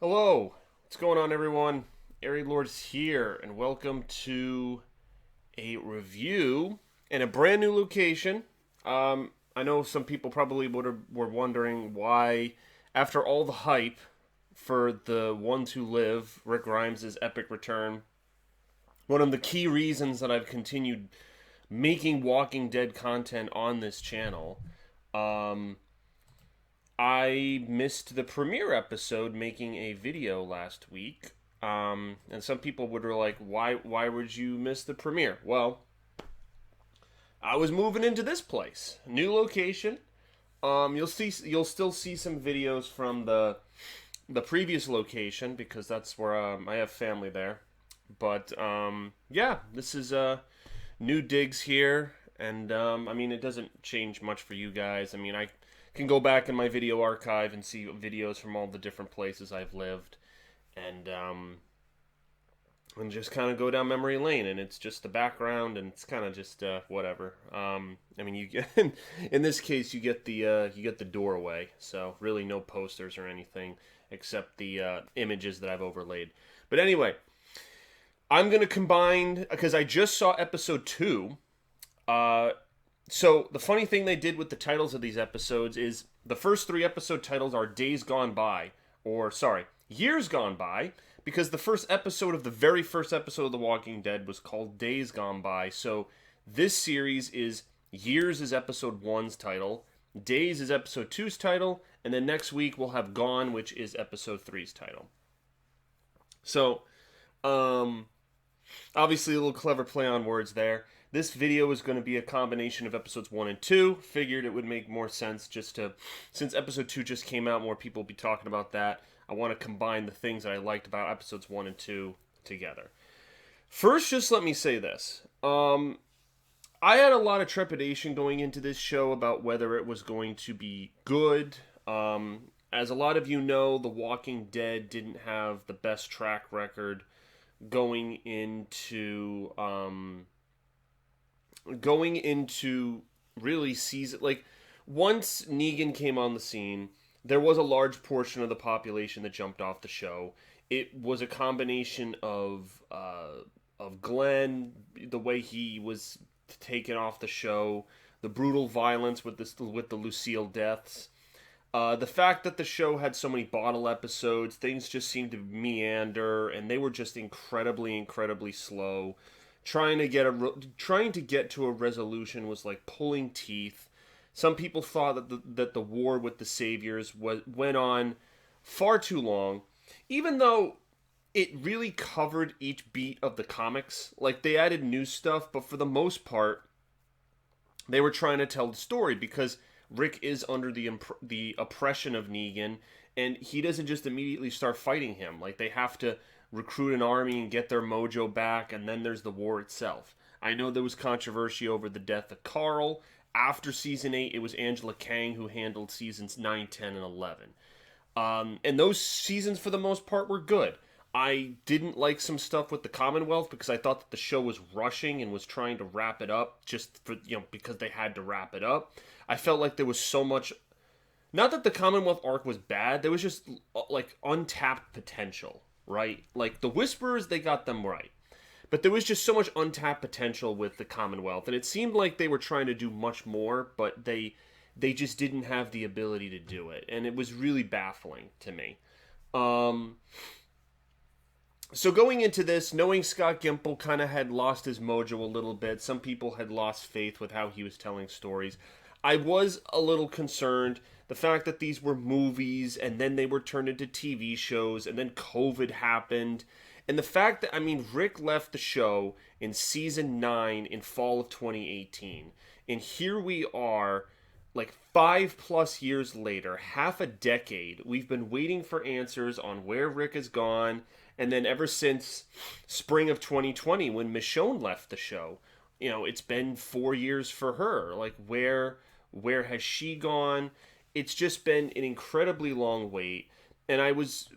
Hello, what's going on, everyone? Airy Lords here, and welcome to a review in a brand new location. I know some people probably were wondering why, after all the hype for the Ones Who Live, Rick Grimes' epic return, one of the key reasons that I've continued making Walking Dead content on this channel. Um, I missed the premiere episode making a video last week. And some people would were like, why would you miss the premiere? Well, I was moving into this place, new location. You'll still see some videos from the previous location because that's where I have family there. But yeah, this is new digs here, and I mean it doesn't change much for you guys. I mean I can go back in my video archive and see videos from all the different places I've lived, and just kind of go down memory lane, and it's just the background, and it's kind of just whatever. I mean, you get in this case you get the doorway, so really no posters or anything except the images that I've overlaid. But anyway, I'm gonna combine because I just saw episode two. Uh, so the funny thing they did with the titles of these episodes is the first three episode titles are Days Gone By, or sorry, Years Gone By, because the first episode of the very first episode of The Walking Dead was called Days Gone By. So this series is Years is episode one's title, Days is episode two's title, and then next week we'll have Gone, which is episode three's title. So, um, obviously a little clever play on words there. This video is going to be a combination of episodes 1 and 2. Figured it would make more sense just to, since episode 2 just came out, more people will be talking about that. I want to combine the things that I liked about episodes 1 and 2 together. First, just let me say this. I had a lot of trepidation going into this show about whether it was going to be good. As a lot of you know, The Walking Dead didn't have the best track record going into really season, like, once Negan came on the scene, there was a large portion of the population that jumped off the show. It was a combination of Glenn, the way he was taken off the show, the brutal violence with the Lucille deaths, the fact that the show had so many bottle episodes, things just seemed to meander, and they were just incredibly slow. Trying to get to a resolution was like pulling teeth. Some people thought that the war with the Saviors went on far too long, even though it really covered each beat of the comics. Like, they added new stuff, but for the most part, they were trying to tell the story because Rick is under the oppression of Negan, and he doesn't just immediately start fighting him. Like, they have to recruit an army and get their mojo back, and then there's the war itself. I know there was controversy over the death of Carl. After season 8, it was Angela Kang who handled seasons 9, 10, and 11. And those seasons, for the most part, were good. I didn't like some stuff with the Commonwealth because I thought that the show was rushing and was trying to wrap it up just for, because they had to wrap it up. I felt like there was so much. Not that the Commonwealth arc was bad, there was just like untapped potential, right? Like the Whisperers, they got them right. But there was just so much untapped potential with the Commonwealth, and it seemed like they were trying to do much more, but they just didn't have the ability to do it, and it was really baffling to me. Um, so going into this, knowing Scott Gimple kind of had lost his mojo a little bit, some people had lost faith with how he was telling stories. I was a little concerned. The fact that these were movies and then they were turned into TV shows and then COVID happened. And the fact that, I mean, Rick left the show in season 9 in fall of 2018. And here we are, like 5+ years later, half a decade. We've been waiting for answers on where Rick has gone. And then ever since spring of 2020, when Michonne left the show, it's been 4 years for her. Like, where has she gone? It's just been an incredibly long wait, and I was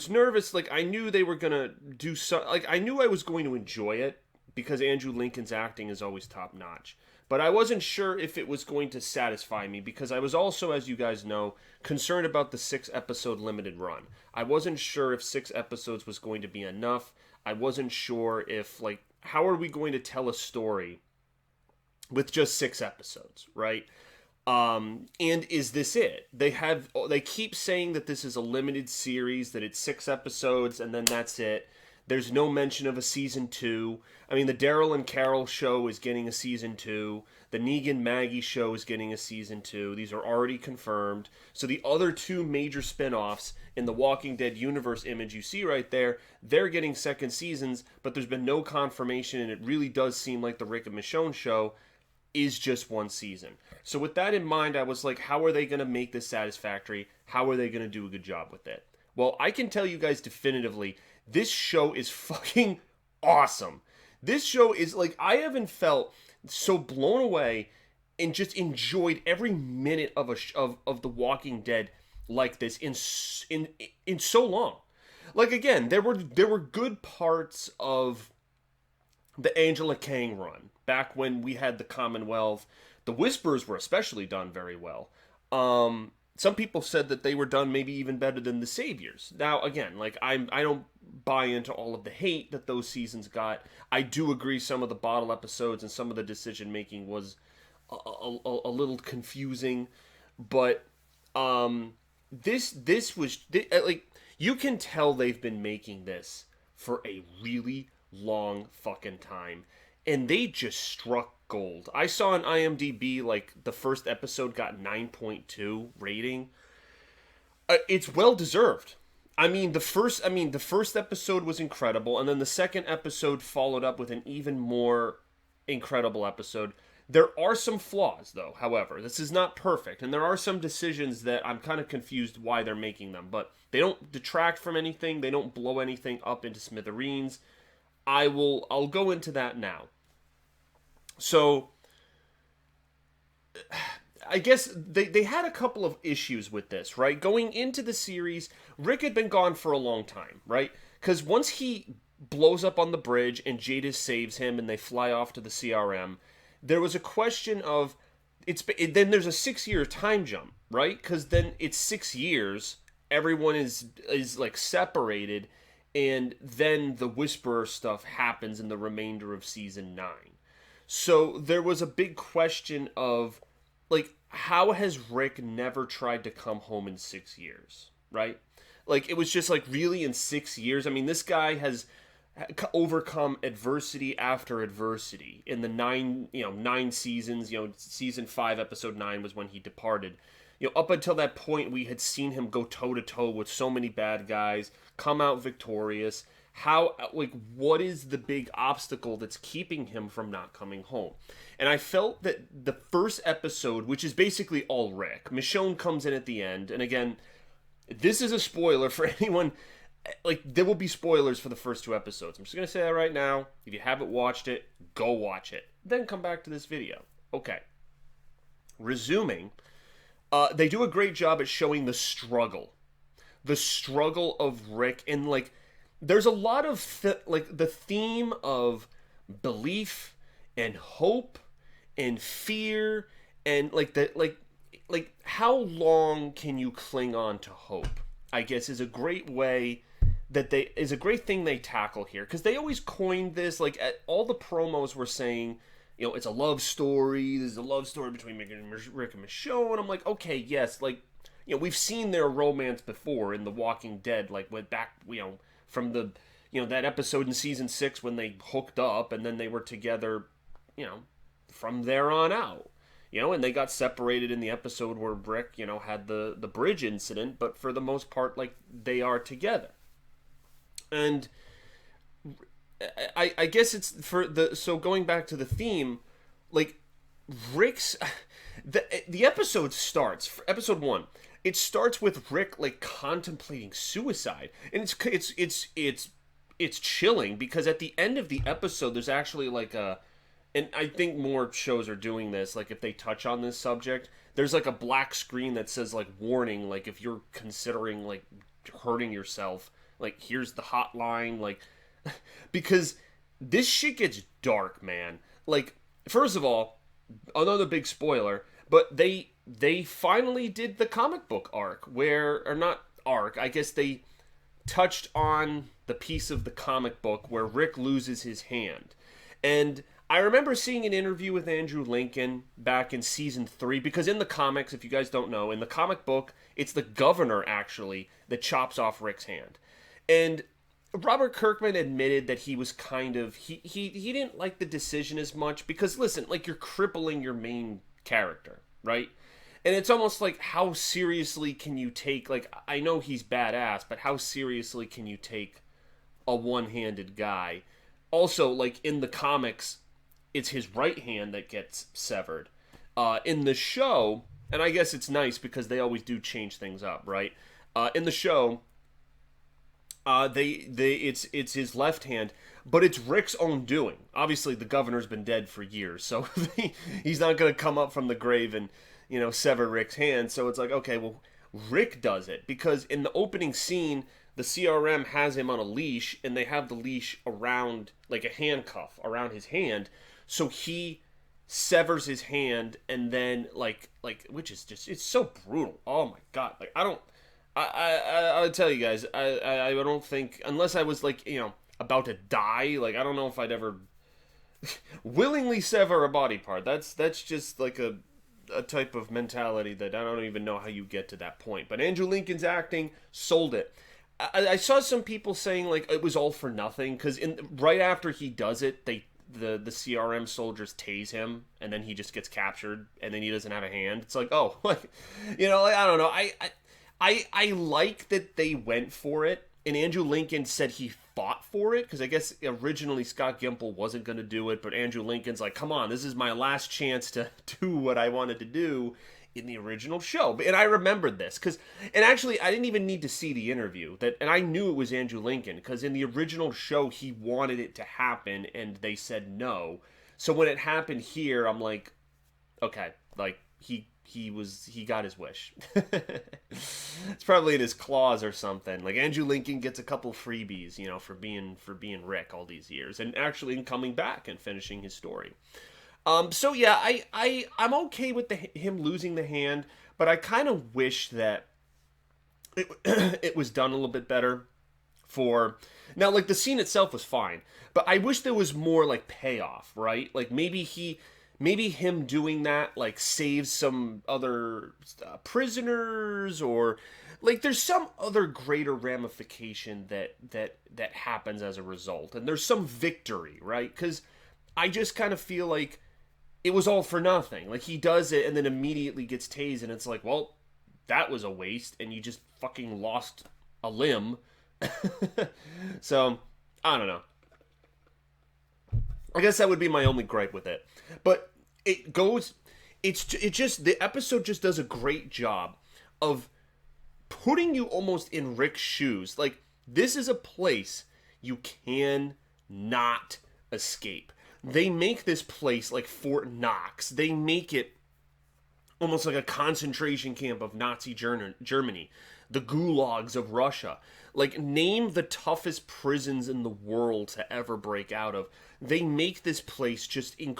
nervous. Like, I knew they were gonna do so. Like, I knew I was going to enjoy it because Andrew Lincoln's acting is always top notch. but I wasn't sure if it was going to satisfy me because I was also, as you guys know, concerned about the 6 episode limited run. I wasn't sure if 6 episodes was going to be enough. I wasn't sure if, like, how are we going to tell a story with just 6 episodes, right? And is this it? They keep saying that this is a limited series, that it's 6 episodes, and then that's it. There's no mention of a season 2. I mean, the Daryl and Carol show is getting a season 2. The Negan Maggie show is getting a season 2. These are already confirmed. So the other 2 major spin-offs in the Walking Dead universe image you see right there, they're getting second seasons, but there's been no confirmation, and it really does seem like the Rick and Michonne show is just 1 season. So with that in mind, I was like, how are they going to make this satisfactory? How are they going to do a good job with it? Well, I can tell you guys definitively, this show is fucking awesome. This show is like, I haven't felt so blown away and just enjoyed every minute of The Walking Dead like this in so long. Like, again, there were good parts of the Angela Kang run back when we had the Commonwealth. The Whispers were especially done very well. Some people said that they were done maybe even better than the Saviors. Now, again, like, I don't buy into all of the hate that those seasons got. I do agree some of the bottle episodes and some of the decision making was a little confusing, but this was like, you can tell they've been making this for a really long fucking time, and they just struck gold. I saw on IMDb, like, the first episode got 9.2 rating. It's well deserved. I mean, the first episode was incredible, and then the second episode followed up with an even more incredible episode. There are some flaws, though, however. This is not perfect, and there are some decisions that I'm kind of confused why they're making them, but they don't detract from anything. They don't blow anything up into smithereens. I'll go into that now. So, I guess they had a couple of issues with this, right? Going into the series, Rick had been gone for a long time, right? Because once he blows up on the bridge and Jadis saves him and they fly off to the CRM, there was a question of, then there's a 6-year time jump, right? Because then it's 6 years, everyone is like separated, and then the Whisperer stuff happens in the remainder of season 9. So there was a big question of, like, how has Rick never tried to come home in 6 years, right? Like, it was just like, really, in 6 years? I mean, this guy has overcome adversity after adversity in the 9 seasons. Season 5, episode 9 was when he departed. Up until that point, we had seen him go toe-to-toe with so many bad guys, come out victorious. What is the big obstacle that's keeping him from not coming home? And I felt that the first episode, which is basically all Rick, Michonne comes in at the end, and again, this is a spoiler for anyone. Like, there will be spoilers for the first 2 episodes. I'm just going to say that right now. If you haven't watched it, go watch it. Then come back to this video. Okay. Resuming, they do a great job at showing the struggle of Rick, and, like, there's a lot of the theme of belief and hope and fear, and like how long can you cling on to hope, I guess, is a great thing they tackle here, because they always coined this, like, all the promos were saying, it's a love story. There's a love story between Rick and Michonne, and I'm like, okay, yes, like, we've seen their romance before in The Walking Dead, like, went back, from the, that episode in season 6 when they hooked up, and then they were together, from there on out. And they got separated in the episode where Rick, had the bridge incident, but for the most part, like, they are together. And I guess it's so going back to the theme, like, Rick's, the episode starts, episode 1, it starts with Rick, like, contemplating suicide, and it's chilling, because at the end of the episode, there's actually, like, and I think more shows are doing this, like, if they touch on this subject, there's, like, a black screen that says, like, warning, like, if you're considering, like, hurting yourself, like, here's the hotline, like, because this shit gets dark, man. Like, first of all, another big spoiler, but they finally did the comic book arc where, or not arc, I guess they touched on the piece of the comic book where Rick loses his hand. And I remember seeing an interview with Andrew Lincoln back in season 3, because in the comics, if you guys don't know, in the comic book, it's the governor actually that chops off Rick's hand. And Robert Kirkman admitted that he was kind of he didn't like the decision as much because listen, like you're crippling your main character, right? And it's almost like how seriously can you take, like, I know he's badass, but how seriously can you take a one-handed guy? Also, like in the comics, it's his right hand that gets severed. In the show, and I guess it's nice because they always do change things up, right? In the show, it's his left hand, but it's Rick's own doing. Obviously, the governor's been dead for years, so he's not going to come up from the grave and sever Rick's hand. So it's like, okay, well, Rick does it because in the opening scene, the CRM has him on a leash, and they have the leash around like a handcuff around his hand, so he severs his hand, and then like which is just, it's so brutal. Oh my god, like I'll tell you guys, I don't think, unless I was like, about to die, like I don't know if I'd ever willingly sever a body part. That's just like a type of mentality that I don't even know how you get to that point. But Andrew Lincoln's acting sold it. I saw some people saying like it was all for nothing because right after he does it, the CRM soldiers tase him, and then he just gets captured, and then he doesn't have a hand. It's like, oh, like, like, I don't know. I like that they went for it, and Andrew Lincoln said he fought for it because I guess originally Scott Gimple wasn't going to do it, but Andrew Lincoln's like, come on, this is my last chance to do what I wanted to do in the original show. And I remembered this and actually I didn't even need to see the interview, and I knew it was Andrew Lincoln because in the original show he wanted it to happen and they said no. So when it happened here, I'm like, okay, like he got his wish. It's probably in his claws or something. Like Andrew Lincoln gets a couple freebies, for being Rick all these years and actually coming back and finishing his story. So yeah, I'm okay with him losing the hand, but I kind of wish that it was done a little bit better. Now, like the scene itself was fine, but I wish there was more like payoff, right? Like maybe him doing that like saves some other prisoners, or like there's some other greater ramification that happens as a result, and there's some victory, right? Because I just kind of feel like it was all for nothing. Like he does it and then immediately gets tased, and it's like, well, that was a waste, and you just fucking lost a limb. So I don't know. I guess that would be my only gripe with it. But it just, the episode just does a great job of putting you almost in Rick's shoes. Like, this is a place you can not escape. They make this place like Fort Knox. They make it almost like a concentration camp of Nazi Germany. The gulags of Russia. Like, name the toughest prisons in the world to ever break out of. They make this place just and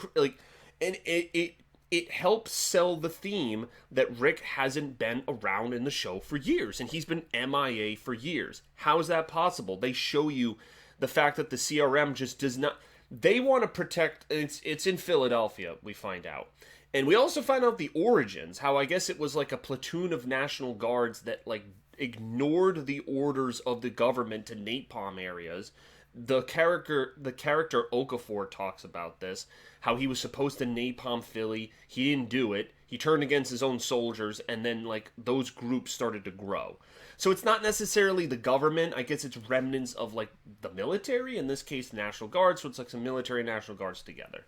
it helps sell the theme that Rick hasn't been around in the show for years, and he's been MIA for years. How is that possible? They show you the fact that the CRM just does not. They want to protect. It's in Philadelphia, we find out. And we also find out the origins, how I guess it was like a platoon of National Guards that like ignored the orders of the government to napalm areas. The character Okafor talks about this, how he was supposed to napalm Philly, he didn't do it, he turned against his own soldiers, and then like those groups started to grow. So it's not necessarily the government, I guess it's remnants of like the military, in this case National Guard, so it's like some military National Guards together.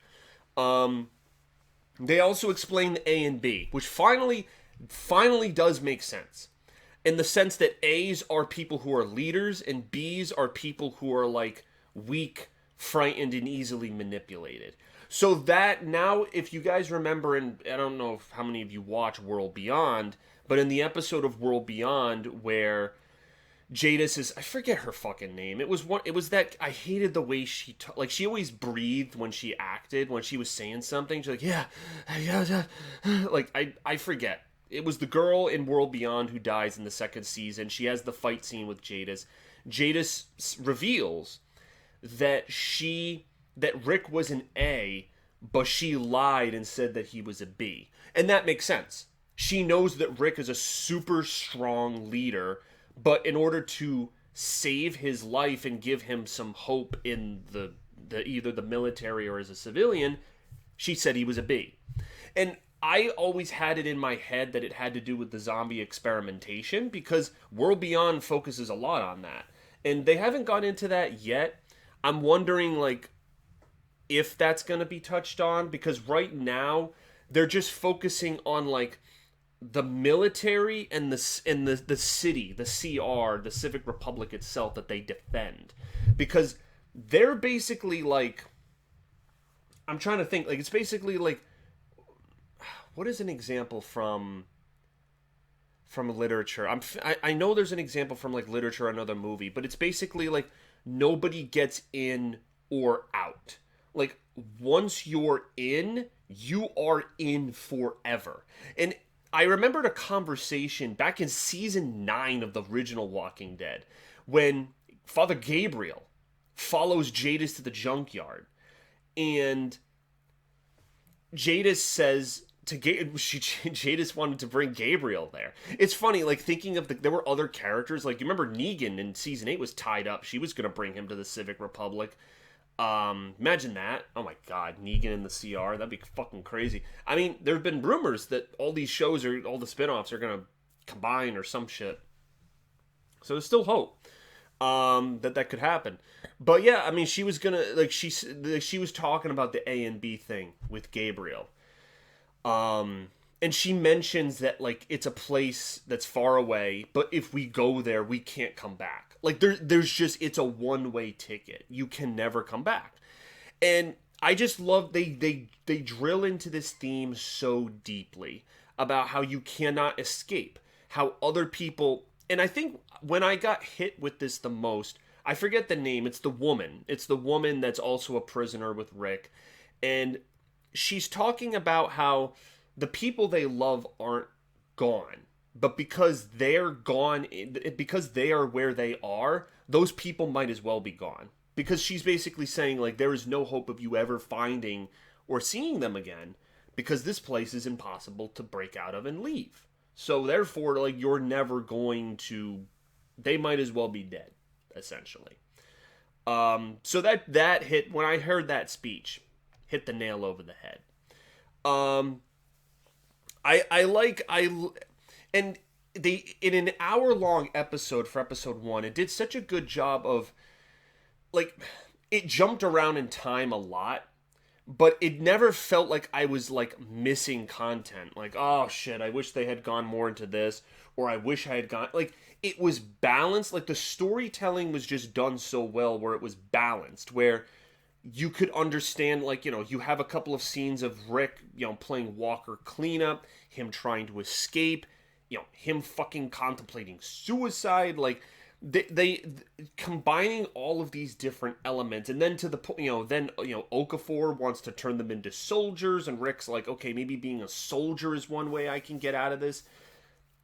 They also explain the A and B, which finally does make sense. In the sense that A's are people who are leaders, and B's are people who are like weak, frightened, and easily manipulated. So that now, if you guys remember, and I don't know how many of you watch World Beyond, but in the episode of World Beyond where Jadis is, I forget her fucking name. It was one. It was that I hated the way like she always breathed when she acted, when she was saying something. She's like, yeah, yeah, yeah. Like I forget. It was the girl in World Beyond who dies in the second season. She has the fight scene with Jadis. Jadis reveals that Rick was an A, but she lied and said that he was a B, and that makes sense. She knows that Rick is a super strong leader, but in order to save his life and give him some hope in the either the military or as a civilian, she said he was a B. And I always had it in my head that it had to do with the zombie experimentation, because World Beyond focuses a lot on that. And they haven't gone into that yet. I'm wondering, like, if that's going to be touched on, because right now they're just focusing on, like, the military and the city, the CR, the Civic Republic itself that they defend. Because they're basically like, I'm trying to think, like, it's basically like, what is an example from literature? I know there's an example from, like, literature or another movie, but it's basically like nobody gets in or out. Like, once you're in, you are in forever. And I remembered a conversation back in season 9 of the original Walking Dead when Father Gabriel follows Jadis to the junkyard, and Jadis says to Jadis wanted to bring Gabriel there. It's funny, like, thinking of there were other characters, like, you remember Negan in season 8 was tied up. She was going to bring him to the Civic Republic. Imagine that. Oh my god, Negan in the CR, that'd be fucking crazy. I mean, there have been rumors that all these shows or all the spin-offs are gonna combine or some shit. So there's still hope that could happen. But yeah, I mean, she was gonna, like, she was talking about the A and B thing with Gabriel. And she mentions that, like, it's a place that's far away, but if we go there, we can't come back. Like, there's just, it's a one-way ticket. You can never come back. And I just love, they drill into this theme so deeply about how you cannot escape, how other people, and I think when I got hit with this the most, I forget the name, it's the woman that's also a prisoner with Rick, and she's talking about how the people they love aren't gone, but because they're gone, because they are where they are, those people might as well be gone. Because she's basically saying, like, there is no hope of you ever finding or seeing them again, because this place is impossible to break out of and leave. So therefore, like, you're never going to, they might as well be dead, essentially. So that hit, when I heard that speech, hit the nail over the head. And in an hour-long episode for episode 1, it did such a good job of, like, it jumped around in time a lot, but it never felt like I was, like, missing content. Like, oh, shit, I wish they had gone more into this, or I wish I had gone, like, it was balanced. Like, the storytelling was just done so well where it was balanced, where you could understand, like, you know, you have a couple of scenes of Rick, you know, playing Walker cleanup, him trying to escape, you know, him fucking contemplating suicide, like, they combining all of these different elements, and then to the point, you know, then, you know, Okafor wants to turn them into soldiers, and Rick's like, okay, maybe being a soldier is one way I can get out of this.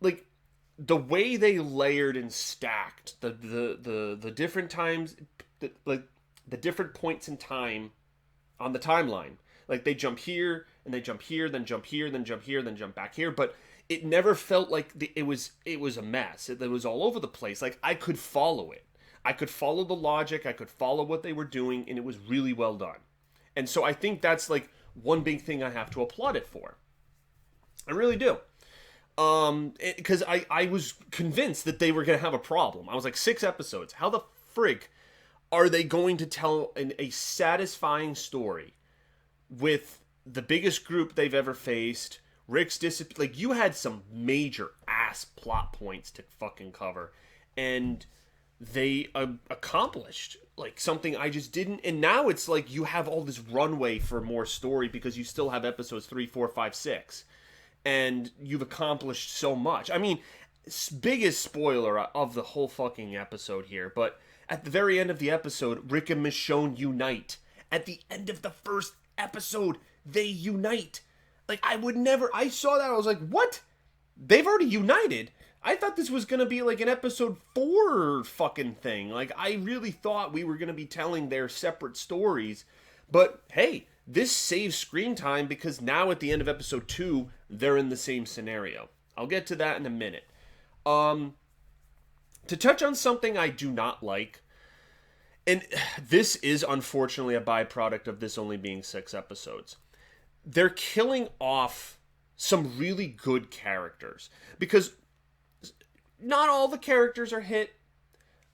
Like, the way they layered and stacked the different times, like, the different points in time on the timeline. Like, they jump here, and they jump here, then jump here, then jump here, then jump back here, but it never felt like it was a mess. It was all over the place. Like, I could follow it. I could follow the logic. I could follow what they were doing, and it was really well done. And so I think that's, like, one big thing I have to applaud it for. I really do. Because I was convinced that they were going to have a problem. I was like, 6 episodes. How the frig are they going to tell a satisfying story with the biggest group they've ever faced? Rick's disappear. Like, you had some major ass plot points to fucking cover, and they accomplished, like, something I just didn't. And now it's like you have all this runway for more story because you still have episodes 3, 4, 5, 6, and you've accomplished so much. I mean, biggest spoiler of the whole fucking episode here, but at the very end of the episode, Rick and Michonne unite. At the end of the first episode, they unite. Like, I saw that, I was like, what? They've already united? I thought this was gonna be like an episode 4 fucking thing. Like, I really thought we were gonna be telling their separate stories. But, hey, this saves screen time because now at the end of episode 2, they're in the same scenario. I'll get to that in a minute. To touch on something I do not like, and this is unfortunately a byproduct of this only being 6 episodes. They're killing off some really good characters. Because not all the characters are hit,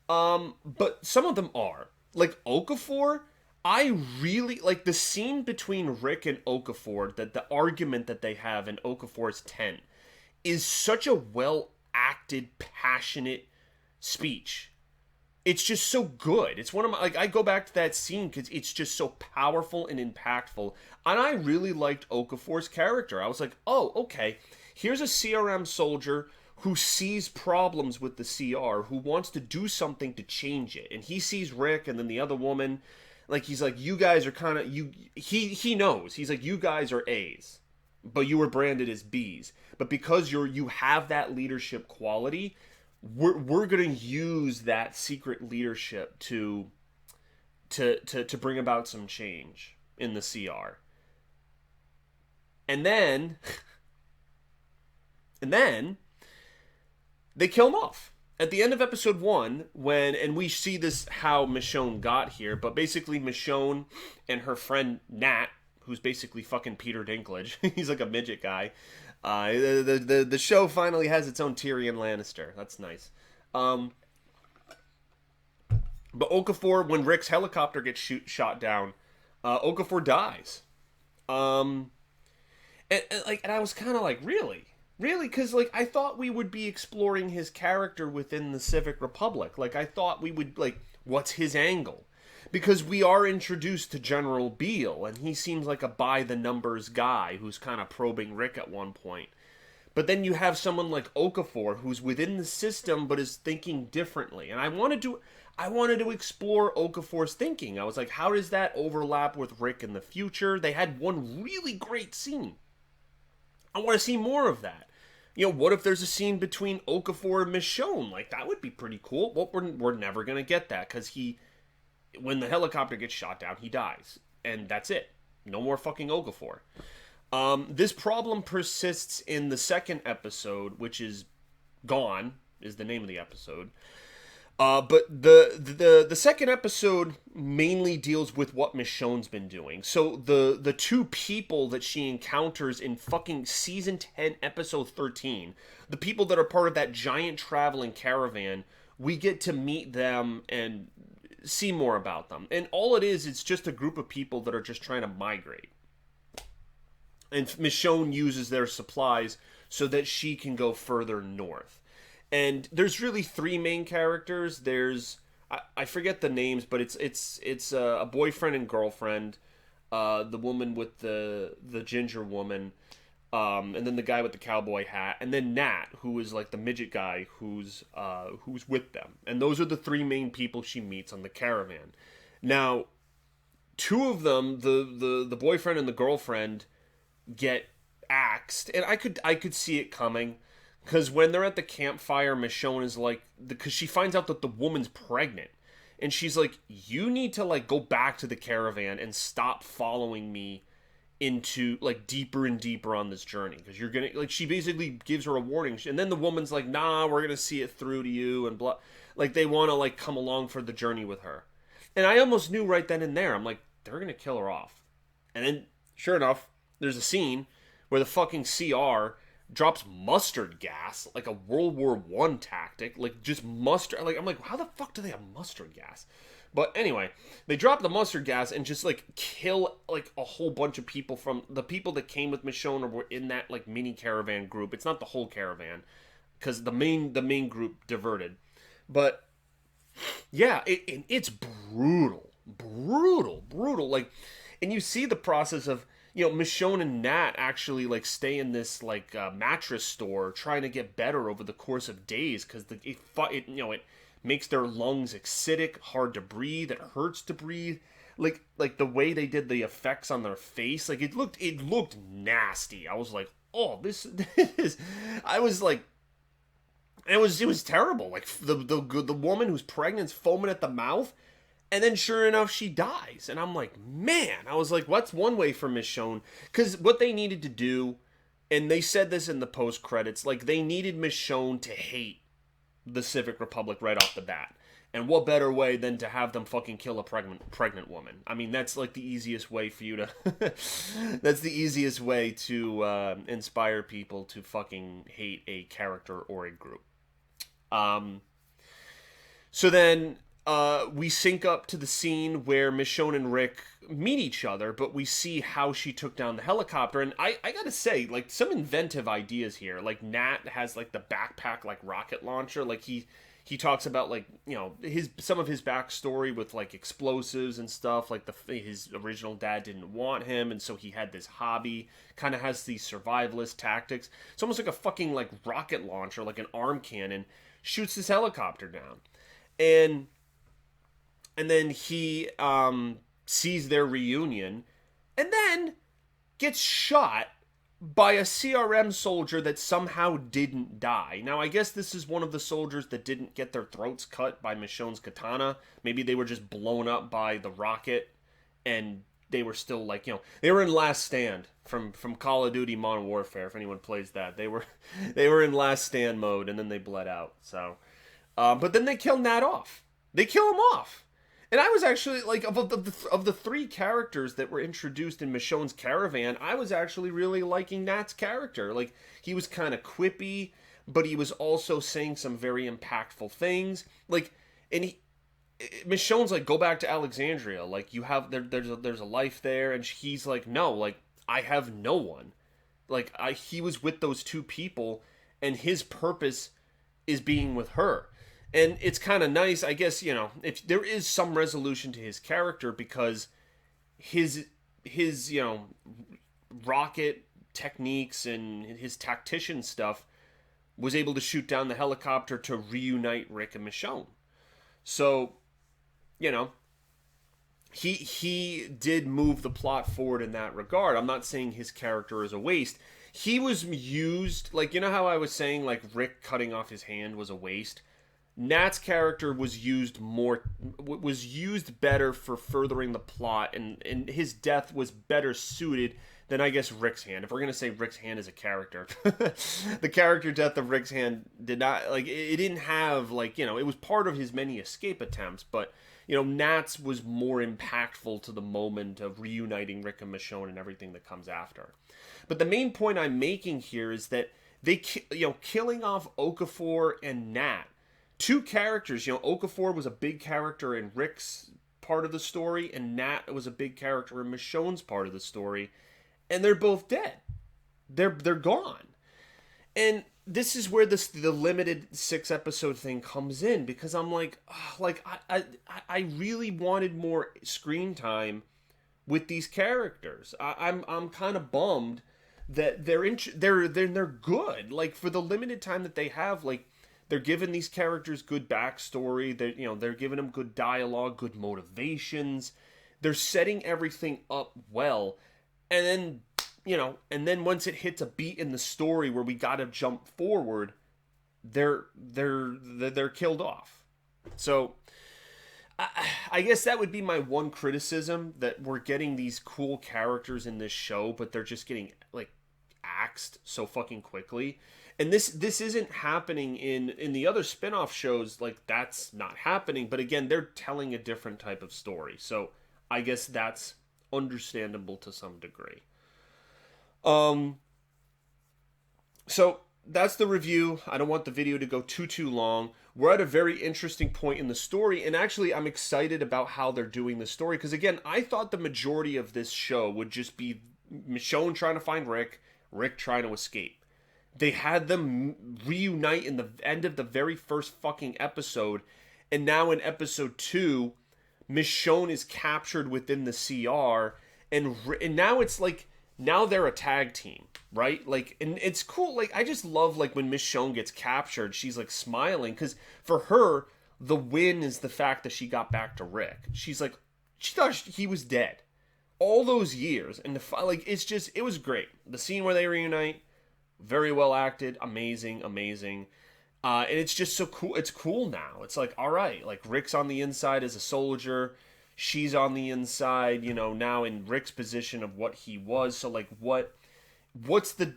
but some of them are. Like Okafor, I really like the scene between Rick and Okafor, that the argument that they have in Okafor's tent is such a well acted, passionate speech. It's just so good. It's one of my, like, I go back to that scene because it's just so powerful and impactful. And I really liked Okafor's character. I was like, oh, okay, here's a CRM soldier who sees problems with the CR, who wants to do something to change it. And he sees Rick and then the other woman, like, he's like, you guys are kind of, he knows. He's like, you guys are A's, but you were branded as B's. But because you have that leadership quality, we're going to use that secret leadership to bring about some change in the CR. And then they kill him off at the end of episode 1, and we see this how Michonne got here, but basically Michonne and her friend Nat, who's basically fucking Peter Dinklage, he's like a midget guy. The show finally has its own Tyrion Lannister. That's nice. But Okafor, when Rick's helicopter gets shot down, Okafor dies. And I was kind of like, really? Because, like, I thought we would be exploring his character within the Civic Republic. Like, I thought we would, like, what's his angle? Because we are introduced to General Beale, and he seems like a by-the-numbers guy who's kind of probing Rick at one point. But then you have someone like Okafor, who's within the system but is thinking differently. And I wanted to explore Okafor's thinking. I was like, how does that overlap with Rick in the future? They had one really great scene. I want to see more of that. You know, what if there's a scene between Okafor and Michonne? Like, that would be pretty cool. Well, we're never going to get that, because when the helicopter gets shot down, he dies. And that's it. No more fucking Okafor. This problem persists in the second episode, which is Gone, is the name of the episode. But the second episode mainly deals with what Michonne's been doing. So the two people that she encounters in fucking season 10, episode 13, the people that are part of that giant traveling caravan, we get to meet them and see more about them. And all it is, it's just a group of people that are just trying to migrate. And Michonne uses their supplies so that she can go further north. And there's really 3 main characters. There's, I forget the names, but it's a boyfriend and girlfriend, the woman with the ginger woman, and then the guy with the cowboy hat, and then Nat, who is like the midget guy who's with them. And those are the 3 main people she meets on the caravan. Now, 2 of them, the boyfriend and the girlfriend, get axed, and I could see it coming. Because when they're at the campfire, Michonne is like, because she finds out that the woman's pregnant. And she's like, you need to, like, go back to the caravan and stop following me into, like, deeper and deeper on this journey. Because you're going to, like, she basically gives her a warning. And then the woman's like, nah, we're going to see it through to you. And blah. Like, they want to, like, come along for the journey with her. And I almost knew right then and there. I'm like, they're going to kill her off. And then, sure enough, there's a scene where the fucking CR drops mustard gas, like a World War I tactic, like just mustard. Like, I'm like, how the fuck do they have mustard gas? But anyway, they drop the mustard gas and just like kill like a whole bunch of people from the people that came with Michonne or were in that like mini caravan group. It's not the whole caravan because the main group diverted. But yeah, it's brutal. Like, and you see the process of, Michonne and Nat actually like stay in this like mattress store trying to get better over the course of days because it makes their lungs acidic, hard to breathe, it hurts to breathe. Like the way they did the effects on their face, like it looked nasty. I was like, oh, this is. I was like, it was terrible. Like the woman who's pregnant's foaming at the mouth. And then sure enough, she dies. And I'm like, man, I was like, what's one way for Michonne? Because what they needed to do, and they said this in the post credits, like they needed Michonne to hate the Civic Republic right off the bat. And what better way than to have them fucking kill a pregnant woman? I mean, that's like the easiest way for you to... that's the easiest way to inspire people to fucking hate a character or a group. So then... we sync up to the scene where Michonne and Rick meet each other, but we see how she took down the helicopter. And I gotta say, like, some inventive ideas here. Like, Nat has, like, the backpack, like, rocket launcher. Like, he talks about, like, some of his backstory with, like, explosives and stuff. Like, his original dad didn't want him, and so he had this hobby. Kind of has these survivalist tactics. It's almost like a fucking, like, rocket launcher, like an arm cannon. Shoots this helicopter down. And then he sees their reunion and then gets shot by a CRM soldier that somehow didn't die. Now, I guess this is one of the soldiers that didn't get their throats cut by Michonne's katana. Maybe they were just blown up by the rocket and they were still like, they were in Last Stand from Call of Duty Modern Warfare, if anyone plays that. They were in Last Stand mode and then they bled out. So, but then they kill Nat off. They kill him off. And I was actually, like, of the three characters that were introduced in Michonne's caravan, I was actually really liking Nat's character. Like, he was kind of quippy, but he was also saying some very impactful things. Like, and Michonne's like, go back to Alexandria. Like, you have, there's a life there. And he's like, no, like, I have no one. Like, he was with those two people, and his purpose is being with her. And it's kind of nice, I guess, if there is some resolution to his character because his rocket techniques and his tactician stuff was able to shoot down the helicopter to reunite Rick and Michonne. So, he did move the plot forward in that regard. I'm not saying his character is a waste. He was used, like, how I was saying, like, Rick cutting off his hand was a waste? Nat's character was used better for furthering the plot, and his death was better suited than, I guess, Rick's hand. If we're going to say Rick's hand is a character. The character death of Rick's hand did not, like, it didn't have, like, it was part of his many escape attempts, but, Nat's was more impactful to the moment of reuniting Rick and Michonne and everything that comes after. But the main point I'm making here is that they, killing off Okafor and Nat, two characters, Okafor was a big character in Rick's part of the story, and Nat was a big character in Michonne's part of the story, and they're both dead. They're gone. And this is where the limited 6-episode thing comes in, because I'm like, I really wanted more screen time with these characters. I'm kind of bummed that they're good. Like, for the limited time that they have, like, they're giving these characters good backstory. They're giving them good dialogue, good motivations. They're setting everything up well. And then, once it hits a beat in the story where we got to jump forward, they're killed off. So I guess that would be my one criticism, that we're getting these cool characters in this show, but they're just getting, like, axed so fucking quickly. And this isn't happening in the other spin-off shows. Like, that's not happening. But again, they're telling a different type of story. So I guess that's understandable to some degree. So that's the review. I don't want the video to go too long. We're at a very interesting point in the story. And actually, I'm excited about how they're doing the story. Because again, I thought the majority of this show would just be Michonne trying to find Rick trying to escape. They had them reunite in the end of the very first fucking episode. And now in episode 2, Michonne is captured within the CR. And now it's like now they're a tag team, right? Like, and it's cool. Like, I just love, like, when Michonne gets captured, she's like smiling because for her, the win is the fact that she got back to Rick. She's like, she thought he was dead all those years, and like, it's just, it was great. The scene where they reunite, very well acted, amazing, amazing. And it's just so cool. It's cool now. It's like, all right, like Rick's on the inside as a soldier. She's on the inside, now in Rick's position of what he was. So like, what's the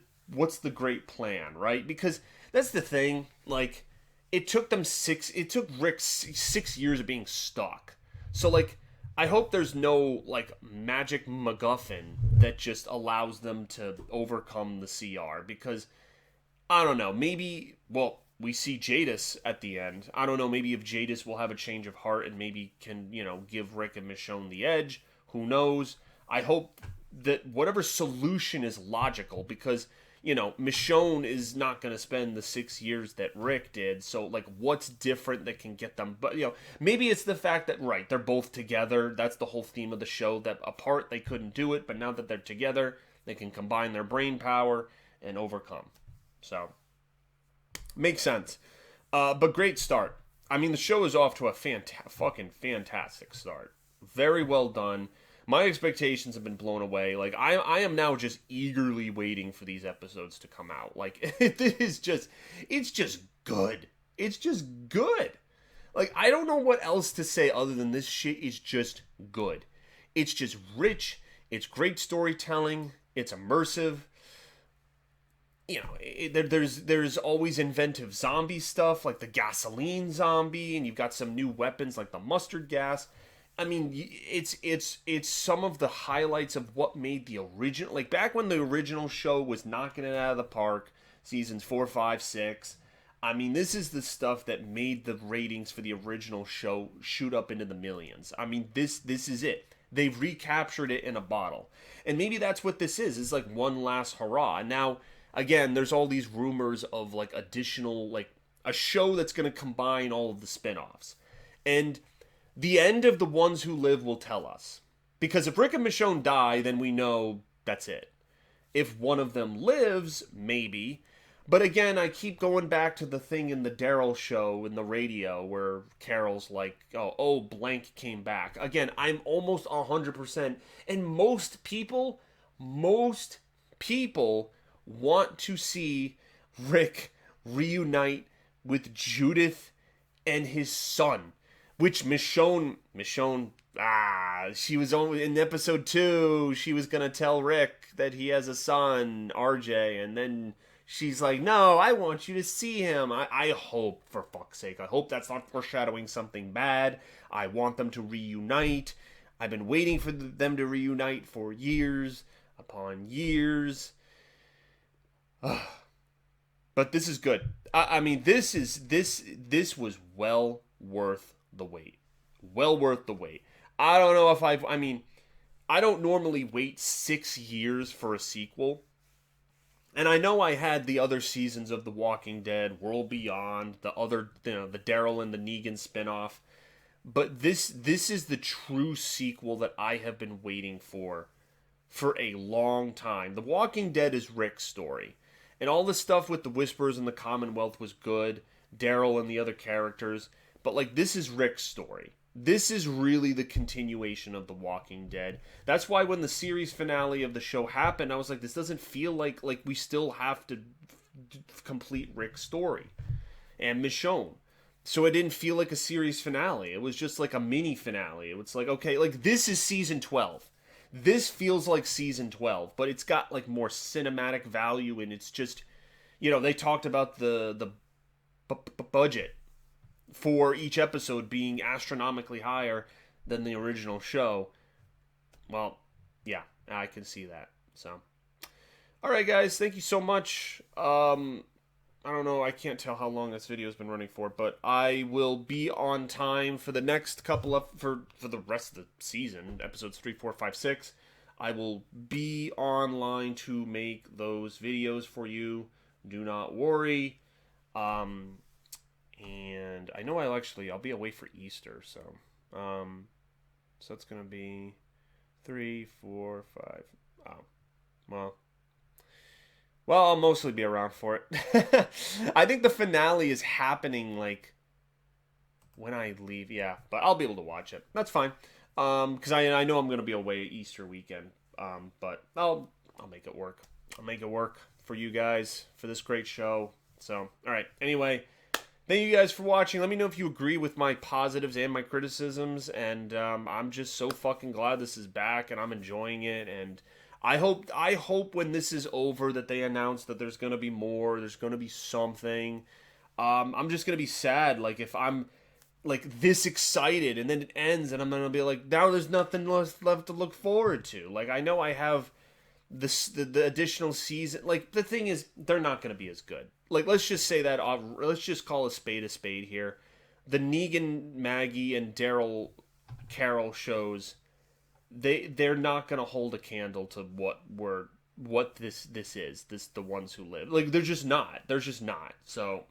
great plan, right? Because that's the thing. Like, it took Rick 6 years of being stuck. So like, I hope there's no like magic MacGuffin that just allows them to overcome the CR, because I don't know, maybe, well, we see Jadis at the end. I don't know, maybe if Jadis will have a change of heart and maybe can, give Rick and Michonne the edge. Who knows? I hope that whatever solution is logical, because, Michonne is not going to spend the 6 years that Rick did. So, like, what's different that can get them? But, maybe it's the fact that, right, they're both together. That's the whole theme of the show, that apart they couldn't do it. But now that they're together, they can combine their brain power and overcome. So, makes sense. But great start. I mean, the show is off to a fucking fantastic start. Very well done. My expectations have been blown away. Like, I am now just eagerly waiting for these episodes to come out. Like, it's just good. It's just good. Like, I don't know what else to say other than this shit is just good. It's just rich. It's great storytelling. It's immersive. There's always inventive zombie stuff, like the gasoline zombie, and you've got some new weapons like the mustard gas. I mean, it's some of the highlights of what made the original, like back when the original show was knocking it out of the park, seasons 4, 5, 6. I mean, this is the stuff that made the ratings for the original show shoot up into the millions. I mean, this is it. They've recaptured it in a bottle, and maybe that's what this is. It's like one last hurrah. And now, again, there's all these rumors of like additional, like a show that's going to combine all of the spin-offs. And the end of The Ones Who Live will tell us. Because if Rick and Michonne die, then we know that's it. If one of them lives, maybe. But again, I keep going back to the thing in the Daryl show in the radio where Carol's like, oh, blank came back. Again, I'm almost 100%. And most people want to see Rick reunite with Judith and his son. Which Michonne, she was only in episode 2, she was going to tell Rick that he has a son, RJ, and then she's like, no, I want you to see him. I hope, for fuck's sake, I hope that's not foreshadowing something bad. I want them to reunite. I've been waiting for them to reunite for years upon years. But this is good. I mean, this was well worth the wait. Well worth the wait. I don't know if I mean, I don't normally wait 6 years for a sequel. And I know I had the other seasons of The Walking Dead, World Beyond, the other, the Daryl and the Negan spinoff. But this is the true sequel that I have been waiting for a long time. The Walking Dead is Rick's story. And all the stuff with the Whisperers and the Commonwealth was good. Daryl and the other characters. But, like, this is Rick's story. This is really the continuation of The Walking Dead. That's why when the series finale of the show happened, I was like, this doesn't feel like we still have to complete Rick's story. And Michonne. So it didn't feel like a series finale. It was just like a mini finale. It was like, okay, like, this is season 12. This feels like season 12, but it's got, like, more cinematic value, and it's just, they talked about the budget for each episode being astronomically higher than the original show. Well, yeah, I can see that. So, all right, guys, thank you so much. I don't know, I can't tell how long this video has been running for, but I will be on time for the next couple of, for the rest of the season, episodes 3, 4, 5, 6. I will be online to make those videos for you. Do not worry. And I know I'll be away for Easter, so it's gonna be 3, 4, 5. Well, I'll mostly be around for it. I think the finale is happening like when I leave. Yeah, but I'll be able to watch it. That's fine. Because I know I'm gonna be away Easter weekend. But I'll make it work. I'll make it work for you guys for this great show. So, all right. Anyway, thank you guys for watching. Let me know if you agree with my positives and my criticisms. And I'm just so fucking glad this is back and I'm enjoying it. And I hope when this is over that they announce that there's gonna be more. There's gonna be something. I'm just gonna be sad. Like if I'm like this excited and then it ends and I'm gonna be like, now there's nothing left to look forward to. Like I know I have the additional season. Like the thing is, they're not gonna be as good. Like let's just say that. Let's just call a spade here. The Negan, Maggie, and Daryl Carol shows, they're not gonna hold a candle to what this is. This the ones who live. Like they're just not. They're just not. So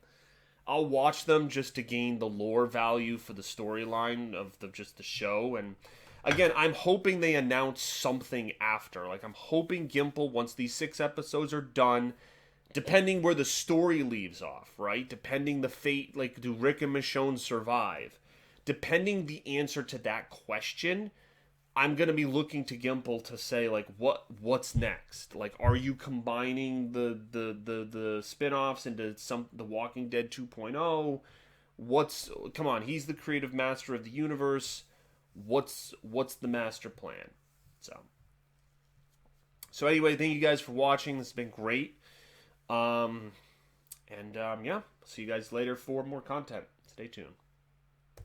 I'll watch them just to gain the lore value for the storyline of just the show. And again, I'm hoping they announce something after. Like I'm hoping Gimple, once these 6 episodes are done, depending where the story leaves off, right? Depending the fate, like do Rick and Michonne survive? Depending the answer to that question, I'm gonna be looking to Gimple to say like what's next. Like, are you combining the spin-offs into the Walking Dead 2.0? Come on? He's the creative master of the universe. What's the master plan? So anyway, thank you guys for watching. This has been great. Yeah, see you guys later for more content. Stay tuned.